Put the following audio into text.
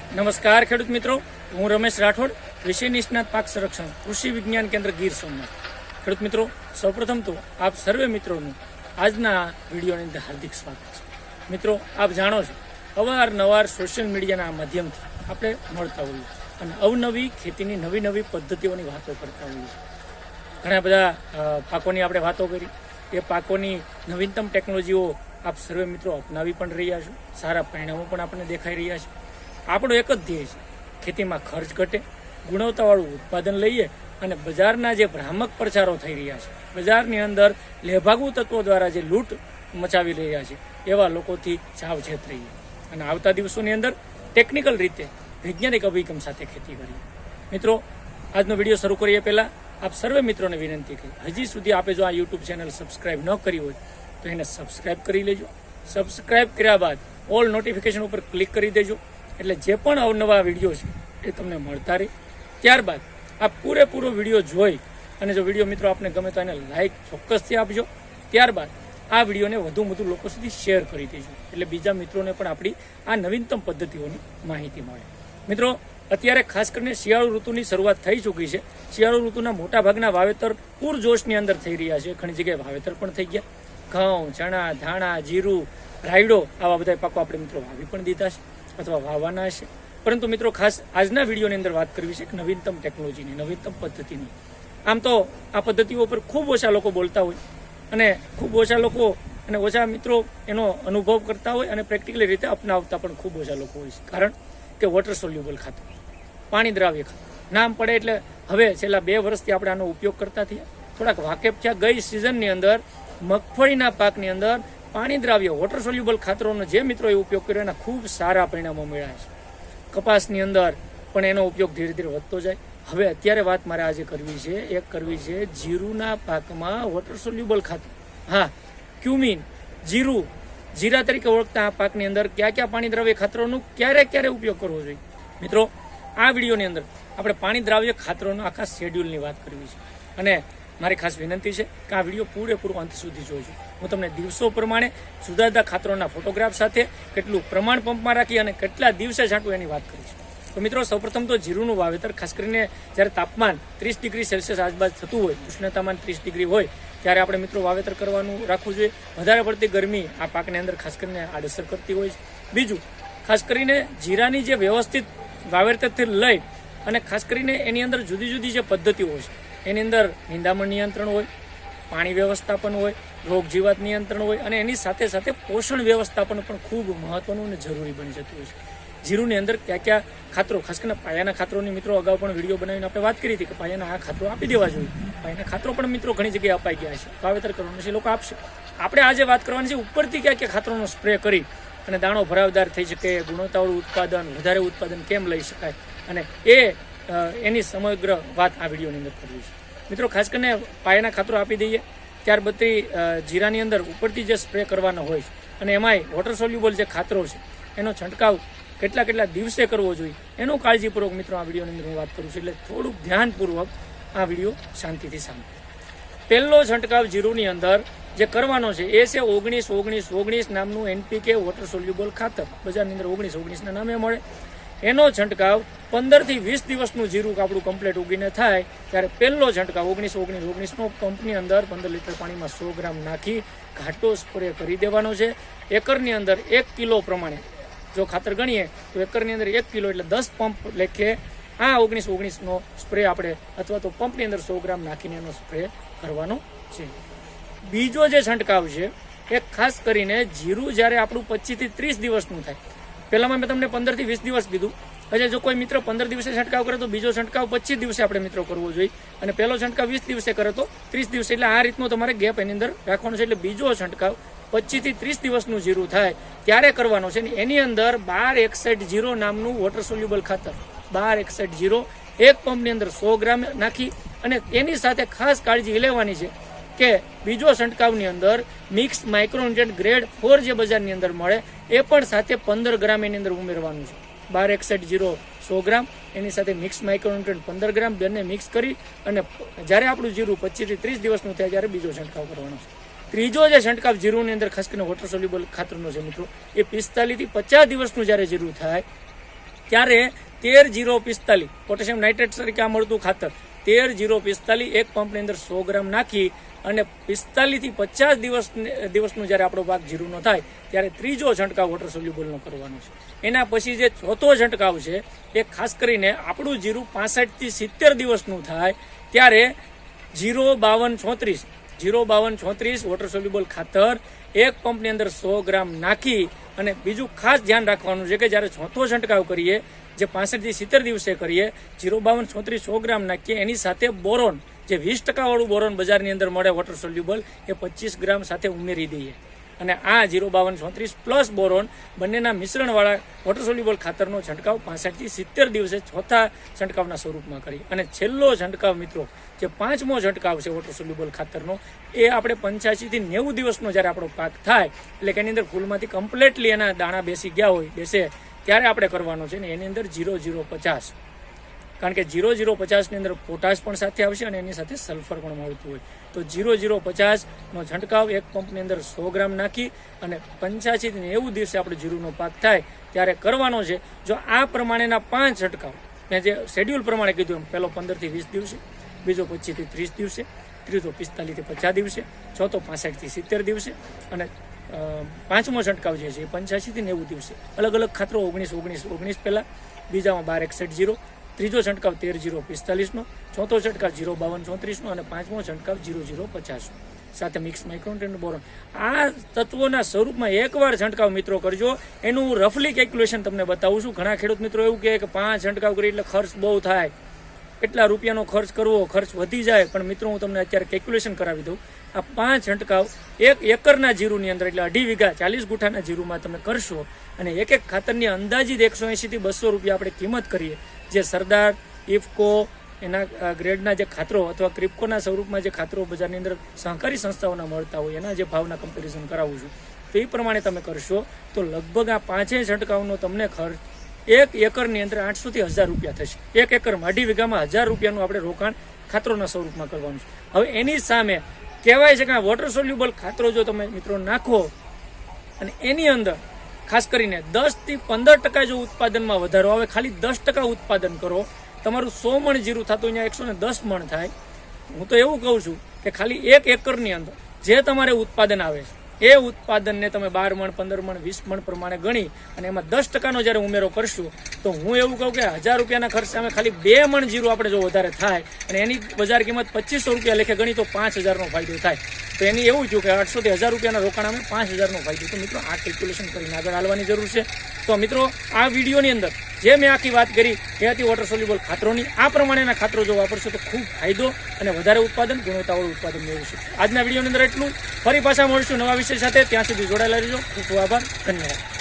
નમસ્કાર ખેડૂત મિત્રો, હું રમેશ રાઠોડ, વિષય નિષ્ણાત પાક સંરક્ષણ કૃષિ વિજ્ઞાન કેન્દ્ર ગીર સોમનાથ. ખેડૂત મિત્રો, સૌપ્રથમ તો આપ સર્વે મિત્રોનું આજના વિડીયોની અંદર હાર્દિક સ્વાગત છે. મિત્રો, આપ જાણો છો અવારનવાર સોશિયલ મીડિયાના માધ્યમથી આપણે મળતા હોઈએ અને અવનવી ખેતીની નવી પદ્ધતિઓની વાતો કરતા હોઈએ. ઘણા બધા પાકોની આપણે વાતો કરી, એ પાકોની નવીનતમ ટેકનોલોજીઓ આપ સર્વે મિત્રો અપનાવી પણ રહ્યા છો, સારા પરિણામો પણ આપણને દેખાઈ રહ્યા છે. આપણો એક જ ધ્યેય છે, ખેતીમાં ખર્ચ ઘટે, ગુણવત્તાવાળું ઉત્પાદન લઈએ અને બજારના જે ભ્રામક પ્રચારો થઈ રહ્યા છે, બજારની અંદર લેભાગુ તત્વો દ્વારા જે લૂંટ મચાવી રહ્યા છે, એવા લોકોથી સાવચેત રહીએ અને આવતા દિવસોની અંદર ટેકનિકલ રીતે વૈજ્ઞાનિક અભિગમ સાથે ખેતી કરીએ. મિત્રો, આજનો વિડીયો શરૂ કરીએ પહેલાં આપ સર્વે મિત્રોને વિનંતી કરી, હજી સુધી આપે જો આ યુટ્યુબ ચેનલ સબસ્ક્રાઇબ ન કરી હોય તો એને સબસ્ક્રાઇબ કરી લેજો. સબસ્ક્રાઇબ કર્યા બાદ ઓલ નોટિફિકેશન ઉપર ક્લિક કરી દેજો, એટલે જે પણ અવનવા વિડીયો છે એ તમને મળતા રહે. ત્યારબાદ આપ પૂરેપૂરો વિડીયો જોઈ અને જો વિડીયો મિત્રો આપને ગમે તો એને લાઇક ચોક્કસથી આપજો. ત્યારબાદ આ વિડીયોને વધુ લોકો સુધી શેર કરી દેજો, એટલે બીજા મિત્રોને પણ આપણી આ નવીનતમ પદ્ધતિઓની માહિતી મળે. મિત્રો, અત્યારે ખાસ કરીને શિયાળુ ઋતુની શરૂઆત થઈ ચૂકી છે. શિયાળુ ઋતુના મોટાભાગના વાવેતર પૂરજોશની અંદર થઈ રહ્યા છે. ઘણી જગ્યાએ વાવેતર પણ થઈ ગયા. ઘઉં, ચણા, ધાણા, જીરું, રાયડો આવા બધા પાકો આપણે મિત્રો વાવી પણ દીધા છે અથવા વાવવાના હશે. પરંતુ મિત્રો, ખાસ આજના વિડીયોની અંદર વાત કરવી છે એક નવીનતમ ટેકનોલોજીની, નવીનતમ પદ્ધતિની. આમ તો આ પદ્ધતિઓ પર ખૂબ ઓછા લોકો બોલતા હોય અને ખૂબ ઓછા લોકો અને ઓછા મિત્રો એનો અનુભવ કરતા હોય અને પ્રેક્ટિકલી રીતે અપનાવતા પણ ખૂબ ઓછા લોકો હોય છે. કારણ કે વોટર સોલ્યુબલ ખાતર, પાણી દ્રાવ્ય ખાતર નામ પડે એટલે હવે છેલ્લા 2 વર્ષથી આપણે આનો ઉપયોગ કરતા થયા, થોડાક વાકેફ થયા. ગઈ સિઝનની અંદર મગફળીના પાકની અંદર પાણી દ્રાવ્ય વોટર સોલ્યુબલ ખાતરોનો જે મિત્રોએ ઉપયોગ કર્યો એના ખૂબ સારા પરિણામો મળ્યા છે. કપાસની અંદર પણ એનો ઉપયોગ ધીરે ધીરે વધતો જાય. હવે અત્યારે વાત મારે આજે કરવી છે જીરુના પાકમાં વોટર સોલ્યુબલ ખાતર. હા, ક્યુમિન, જીરા તરીકે ઓળખતા આ પાકની અંદર કયા પાણી દ્રાવ્ય ખાતરોનું ક્યારે ઉપયોગ કરવો જોઈએ. મિત્રો, આ વિડીયોની અંદર આપણે પાણી દ્રાવ્ય ખાતરોનો આખા શેડ્યુલની વાત કરવી છે અને મારી ખાસ વિનંતી છે કે આ વિડીયો પૂરેપૂરો અંત સુધી જોજો. હું તમને દિવસો પ્રમાણે જુદા જુદા ખાતરોના ફોટોગ્રાફ સાથે કેટલું પ્રમાણ પંપમાં રાખી અને કેટલા દિવસે છાંટવું એની વાત કરીશ. તો મિત્રો, સૌપ્રથમ તો જીરુનું વાવેતર ખાસ કરીને જ્યારે તાપમાન 30 ડિગ્રી સેલ્સિયસ આજુબાજુ થતું હોય, ઉષ્ણતામાન 30 ડિગ્રી હોય, ત્યારે આપણે મિત્રો વાવેતર કરવાનું રાખવું જોઈએ. વધારે પડતી ગરમી આ પાકની અંદર ખાસ કરીને આડઅસર કરતી હોય છે. બીજું, ખાસ કરીને જીરાની જે વ્યવસ્થિત વાવેતરથી લઈ અને ખાસ કરીને એની અંદર જુદી જુદી જે પદ્ધતિઓ હોય છે, એની અંદર નિંદામણ નિયંત્રણ હોય, પાણી વ્યવસ્થાપન હોય, રોગ જીવાત નિયંત્રણ હોય અને એની સાથે પોષણ વ્યવસ્થાપન પણ ખૂબ મહત્વનું અને જરૂરી બની જતું હોય છે. જીરુની અંદર કયા ખાતરો, ખાસ કરીને પાયાના ખાતરોની મિત્રો અગાઉ પણ વિડીયો બનાવીને આપણે વાત કરી હતી કે પાયાના આ ખાતરો આપી દેવા જોઈએ. પાયાના ખાતરો પણ મિત્રો ઘણી જગ્યાએ અપાઈ ગયા છે, વાવેતર કરવાનું છે, લોકો આપશે. આપણે આજે વાત કરવાની છે ઉપરથી કયા ખાતરોનો સ્પ્રે કરી અને દાણો ભરાવદાર થઈ શકે, ગુણવત્તાવાળું ઉત્પાદન, વધારે ઉત્પાદન કેમ લઈ શકાય અને એની સમગ્ર વાત આ વિડીયોની અંદર કરવી છે. મિત્રો, ખાસ કરીને પાયાના ખાતરો આપી દઈએ ત્યાર બધી જીરાની અંદર ઉપરથી જે સ્પ્રે કરવાનો હોય છે અને એમાંય વોટર સોલ્યુબલ જે ખાતરો છે એનો છંટકાવ કેટલા દિવસે કરવો જોઈએ એનું કાળજીપૂર્વક મિત્રો આ વિડીયોની અંદર હું વાત કરું છું, એટલે થોડુંક ધ્યાનપૂર્વક આ વિડીયો શાંતિથી સાંભળો. પહેલો છંટકાવ જીરુની અંદર જે કરવાનો છે એ છે 19-19-19 નામનું NPK વોટર સોલ્યુબલ ખાતર. બજારની અંદર 19-19ના નામે મળે. એનો છંટકાવ 15 થી 20 દિવસનું જીરું આપણું કમ્પ્લીટ ઉગીને થાય ત્યારે પહેલો છંટકાવ 19-19-19નો પંપની અંદર 15 લીટર પાણીમાં 100 ગ્રામ નાખી ઘાટો સ્પ્રે કરી દેવાનો છે. એકરની અંદર 1 કિલો પ્રમાણે જો ખાતર ગણીએ તો એકરની અંદર 1 કિલો એટલે 10 પંપ લેખે આ 19-19નો સ્પ્રે આપણે અથવા તો પંપની અંદર 100 ગ્રામ નાખીને એનો સ્પ્રે કરવાનો છે. બીજો જે છંટકાવ છે એ ખાસ કરીને જીરું જ્યારે આપણું 25 થી 30 દિવસનું થાય, પહેલામાં મેં તમને 15 થી 20 દિવસ કીધું. હજી જો કોઈ મિત્ર 15 દિવસે છંટકાવ કરે તો બીજો છંટકાવ 25 દિવસે આપણે મિત્રો કરવો જોઈએ અને પહેલો છંટકાવ 20 દિવસે કરે તો 30 દિવસે, એટલે આ રીતનો તમારે ગેપ એની અંદર રાખવાનો છે. એટલે બીજો છંટકાવ 25 થી 30 દિવસનું જીરું થાય ત્યારે કરવાનો છે. એની અંદર 1261 નામનું વોટર સોલ્યુબલ ખાતર 1261 એક પંપની અંદર 100 ગ્રામ નાખી અને એની સાથે ખાસ કાળજી લેવાની છે કે બીજો છંટકાવની અંદર મિક્સ માઇક્રોન્યુટ્રિયન્ટ ગ્રેડ 4 જે બજારની અંદર મળે એ પણ સાથે 15 ગ્રામ એની અંદર ઉમેરવાનું છે. 1261 100 ગ્રામ એની સાથે મિક્સ માઇક્રોન્યુટ્રિયન્ટ 15 ગ્રામ બંને મિક્સ કરી અને જ્યારે આપણું જીરું 25 થી 30 દિવસનું થાય ત્યારે બીજો છંટકાવ કરવાનો છે. ત્રીજો જે છંટકાવ જીરુની અંદર ખાસ કરીને વોટર સોલ્યુબલ ખાતરનો છે મિત્રો, એ 45 થી 50 દિવસનું જ્યારે જીરું થાય ત્યારે 13-045 પોટેશિયમ નાઇટ્રેટ તરીકે આ મળતું ખાતર 13-045 એક પંપની અંદર 100 ગ્રામ નાખી અને 45 થી 50 દિવસનું જ્યારે આપણો પાક જીરુનો થાય ત્યારે ત્રીજો છંટકાવ વોટર સોલ્યુબલનો કરવાનો છે. એના પછી જે ચોથો છંટકાવ છે એ ખાસ કરીને આપણું જીરું 65 થી 70 દિવસનું થાય ત્યારે 0-52-34 વોટર સોલ્યુબલ ખાતર એક પંપની અંદર 100 ગ્રામ નાખી અને બીજું ખાસ ધ્યાન રાખવાનું છે કે જ્યારે ચોથો છંટકાવ કરીએ જે 65 થી 70 દિવસે કરીએ 0-52-34 100 ગ્રામ નાખીએ એની સાથે બોરોન જે 20% વાળું બોરોન બજારની અંદર મળે વોટર સોલ્યુબલ એ 25 ગ્રામ સાથે ઉમેરી દઈએ અને આ 0-52-34 પ્લસ બોરોન બંનેના મિશ્રણવાળા વોટર સોલ્યુબલ ખાતરનો છંટકાવ 65 થી 70 દિવસે ચોથા છંટકાવના સ્વરૂપમાં કરી અને છેલ્લો છંટકાવ મિત્રો જે પાંચમો છંટકાવ છે વોટર સોલ્યુબલ ખાતરનો એ આપણે 85 થી 90 દિવસનો જ્યારે આપણો પાક થાય એટલે કે એની અંદર ફૂલમાંથી કમ્પ્લીટલી એના દાણા બેસે ત્યારે આપણે કરવાનો છે ને એની અંદર 0-0-50 કારણ કે 0-0-50 ની અંદર પોટાશ પણ સાથે આવશે અને એની સાથે સલ્ફર પણ મળતું હોય તો 0-0-50 નો છંટકાવ એક પંપની અંદર 100 ગ્રામ નાખી અને 85 થી 90 દિવસે આપણે જીરુનો પાક થાય ત્યારે કરવાનો છે. જો આ પ્રમાણેના 5 છંટકાવ મેં જે શેડ્યુલ પ્રમાણે કીધું એમ પહેલો 15 થી 20 દિવસે, બીજો 25 થી 30 દિવસે, ત્રીજો 45 થી 50 દિવસે, ચોથો 65 થી 70 દિવસે અને પાંચમો છંટકાવ જે છે એ 85 થી 90 દિવસે અલગ અલગ ખાતરો 19-19-19 પહેલા, બીજામાં 12-61-0, ત્રીજો છંટકાવ 13-0-45 ચોથો છંટકાવ 0-52-34 અને પાંચમો છંટકાવ 0-0-50 સાથે મિક્સ માઇક્રોન્યુટ્રન્ટ બોરોન. આ તત્વોના સ્વરૂપમાં એકવાર છંટકાવ મિત્રો કરજો. એનું રફલી કેલ્ક્યુલેશન તમને બતાવું છું. ઘણા ખેડૂત મિત્રો એવું કહે કે 5 છંટકાવ કરી એટલે ખર્ચ બહુ થાય, કેટલા રૂપિયાનો ખર્ચ કરવો, ખર્ચ વધી જાય. પણ મિત્રો હું તમને અત્યારે કેલ્ક્યુલેશન કરાવી દઉં. આ 5 છંટકાવ 1 એકરના જીરુની અંદર એટલે 2.5 વીઘા 40 ગુઠાના જીરુમાં તમે કરશો અને એક ખાતરની અંદાજિત 180 થી 200 રૂપિયા આપણે કિંમત કરીએ જે સરદાર, ઇફકો એના ગ્રેડના જે ખાતરો અથવા ક્રિપ્કોના સ્વરૂપમાં જે ખાતરો બજારની અંદર સહકારી સંસ્થાઓના મળતા હોય એના જે ભાવના કમ્પેરિઝન કરાવું છું તો એ પ્રમાણે તમે કરશો તો લગભગ આ 5 છંટકાવનો તમને ખર્ચ 1 એકરની અંદર 800 થી 1000 રૂપિયા થશે. 1 એકરમાં 2.5 વીઘામાં 1000 રૂપિયાનું આપણે રોકાણ ખાતરોના સ્વરૂપમાં કરવાનું છે. હવે એની સામે કહેવાય છે કે આ વોટર સોલ્યુબલ ખાતરો જો તમે મિત્રો નાખો અને એની અંદર ખાસ કરીને 10 થી 15% જો ઉત્પાદનમાં વધારો આવે, ખાલી 10% ઉત્પાદન કરો, તમારું 100 મણ જીરું થતું અહીંયા 110 મણ થાય. હું તો એવું કહું છું કે ખાલી 1 એકરની અંદર જે તમારે ઉત્પાદન આવે છે એ ઉત્પાદનને તમે 12 મણ, 15 મણ, 20 મણ પ્રમાણે ગણી અને એમાં 10%નો જ્યારે ઉમેરો કરશું તો હું એવું કહું કે 1000 રૂપિયાના ખર્ચ સામે ખાલી 2 મણ જીરું આપણે જો વધારે થાય અને એની બજાર કિંમત 2500 રૂપિયા લેખે ગણી તો 5000નો ફાયદો થાય. તો એની એવું થયું કે 800 થી 1000 રૂપિયાના રોકાણ અમે 5000નો ફાયદો. તો મિત્રો આ કેલ્ક્યુલેશન કરીને આગળ હાલવાની જરૂર છે. તો મિત્રો આ વિડીયોની અંદર જે મેં આખી વાત કરી એ હતી વોટર સોલ્યુબલ ખાતરોની. આ પ્રમાણેના ખાતરો જો વાપરશો તો ખૂબ ફાયદો અને વધારે ઉત્પાદન, ગુણવત્તાવાળું ઉત્પાદન મેળવશું. આજના વિડીયોની અંદર એટલું. ફરી પાછા મળશું નવા વિષય સાથે. ત્યાં સુધી જોડાયેલા રહેજો. ખૂબ ખૂબ આભાર. ધન્યવાદ.